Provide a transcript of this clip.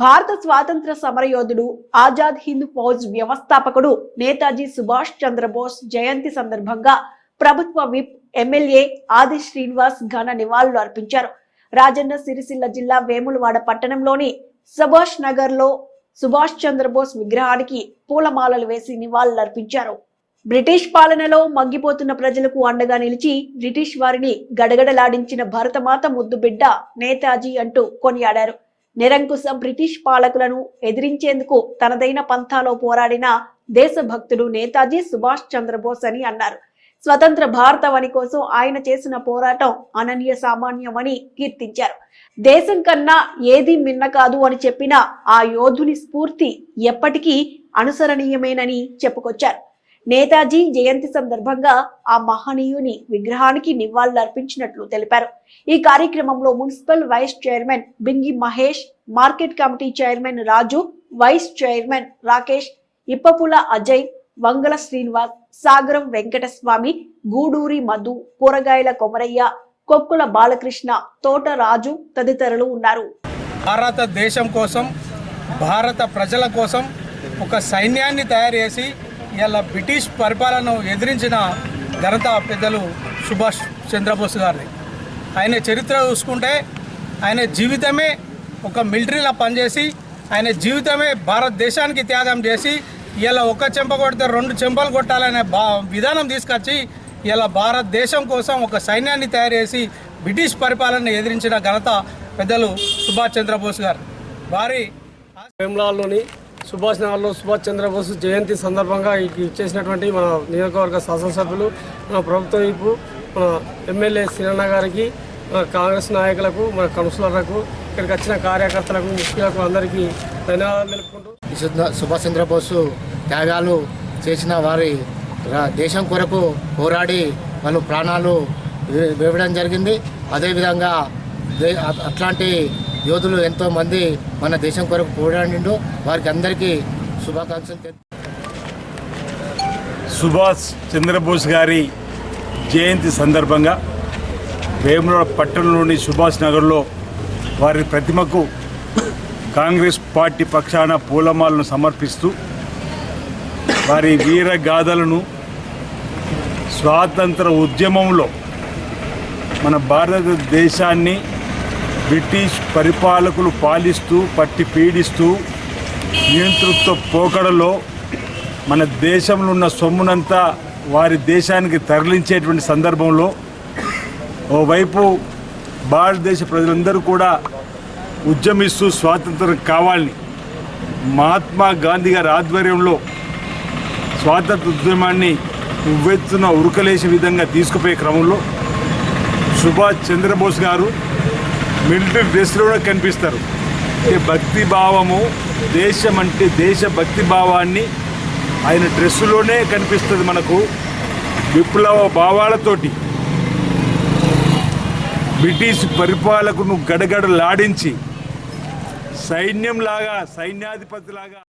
భారత స్వాతంత్ర సమరయోధుడు ఆజాద్ హింద్ ఫౌజ్ వ్యవస్థాపకుడు నేతాజీ సుభాష్ చంద్రబోస్ జయంతి సందర్భంగా ప్రభుత్వ విప్ ఎమ్మెల్యే ఆది శ్రీనివాస్ ఘన నివాళులు అర్పించారు. రాజన్న సిరిసిల్ల జిల్లా వేములవాడ పట్టణంలోని సుభాష్ నగర్ లో సుభాష్ చంద్రబోస్ విగ్రహానికి పూలమాలలు వేసి నివాళులర్పించారు. బ్రిటిష్ పాలనలో మగ్గిపోతున్న ప్రజలకు అండగా నిలిచి బ్రిటిష్ వారిని గడగడలాడించిన భరతమాత ముద్దు బిడ్డ నేతాజీ అంటూ కొనియాడారు. నిరంకుశ బ్రిటిష్ పాలకులను ఎదిరించేందుకు తనదైన పంథాలో పోరాడిన దేశభక్తుడు నేతాజీ సుభాష్ చంద్రబోస్ అని అన్నారు. స్వతంత్ర భారతవని కోసం ఆయన చేసిన పోరాటం అనన్య సామాన్యమని కీర్తించారు. దేశం కన్నా ఏది మిన్న కాదు అని చెప్పిన ఆ యోధుని స్ఫూర్తి ఎప్పటికీ అనుసరణీయమేనని చెప్పుకొచ్చారు. నేతాజీ జయంతి సందర్భంగా ఆ మహనీయుని విగ్రహానికి నివాళులర్పించినట్లు తెలిపారు. ఈ కార్యక్రమంలో municipal vice chairman Bingi Mahesh, market committee chairman Raju, vice chairman Rakesh, Ippapula Ajay, Vangala Srinivas, Sagaram Venkataswamy, Guduri Madhu, కూరగాయల కొమరయ్య, కొక్కుల బాలకృష్ణ, తోట రాజు తదితరులు ఉన్నారు. భారతదేశం కోసం, భారత ప్రజల కోసం ఒక సైన్యాన్ని తయారు చేసి ఇలా బ్రిటిష్ పరిపాలనను ఎదిరించిన ఘనత పెద్దలు సుభాష్ చంద్రబోస్ గారిని. ఆయన చరిత్ర చూసుకుంటే ఆయన జీవితమే ఒక మిలిటరీలో పనిచేసి ఆయన జీవితమే భారతదేశానికి త్యాగం చేసి ఇలా ఒక చెంప కొడితే 2 చెంపలు కొట్టాలనే విధానం తీసుకొచ్చి ఇలా భారతదేశం కోసం ఒక సైన్యాన్ని తయారు చేసి బ్రిటిష్ పరిపాలనను ఎదిరించిన ఘనత పెద్దలు సుభాష్ చంద్రబోస్ గారు. వారి వేములవాడలోని సుభాష్ నగర్లో సుభాష్ చంద్రబోస్ జయంతి సందర్భంగా ఇచ్చేసినటువంటి మన నియోజకవర్గ శాసనసభ్యులు, మన ప్రభుత్వ వైపు, మన ఎమ్మెల్యే శ్రీరణ గారికి, మన కాంగ్రెస్ నాయకులకు, మన కౌన్సిలర్లకు, ఇక్కడికి వచ్చిన కార్యకర్తలకు, ముఖ్యులకు అందరికీ ధన్యవాదాలు తెలుపుకుంటూ, సుభాష్ చంద్రబోస్ త్యాగాలు చేసిన వారి దేశం కొరకు పోరాడి వాళ్ళు ప్రాణాలు వేయడం జరిగింది. అదేవిధంగా అట్లాంటి యోధులు ఎంతోమంది మన దేశం కొరకు పోరాడిండు. వారికి అందరికీ శుభాకాంక్షలు. సుభాష్ చంద్రబోస్ గారి జయంతి సందర్భంగా వేములవాడ పట్టణంలోని సుభాష్ నగర్లో వారి ప్రతిమకు కాంగ్రెస్ పార్టీ పక్షాన పూలమాలను సమర్పిస్తూ వారి వీర గాథలను, స్వాతంత్ర ఉద్యమంలో మన భారతదేశాన్ని బ్రిటిష్ పరిపాలకులు పాలిస్తూ పట్టి పీడిస్తూ నియంతృత్వ పోకడలో మన దేశంలో ఉన్న సొమ్మునంతా వారి దేశానికి తరలించేటువంటి సందర్భంలో ఓవైపు భారతదేశ ప్రజలందరూ కూడా ఉద్యమిస్తూ స్వాతంత్రం కావాలని మహాత్మా గాంధీ గారి ఆధ్వర్యంలో స్వాతంత్ర ఉద్యమాన్ని ఉవ్వెత్తున ఉరకలేసే విధంగా తీసుకుపోయే క్రమంలో సుభాష్ చంద్రబోస్ గారు మిలిటరీ డ్రెస్లోనే కనిపిస్తారు. భక్తి భావము, దేశం అంటే దేశభక్తి భావాన్ని ఆయన డ్రెస్సులోనే కనిపిస్తుంది. మనకు విప్లవ భావాలతోటి బ్రిటిష్ పరిపాలకును గడగడలాడించి సైన్యంలాగా, సైన్యాధిపతిలాగా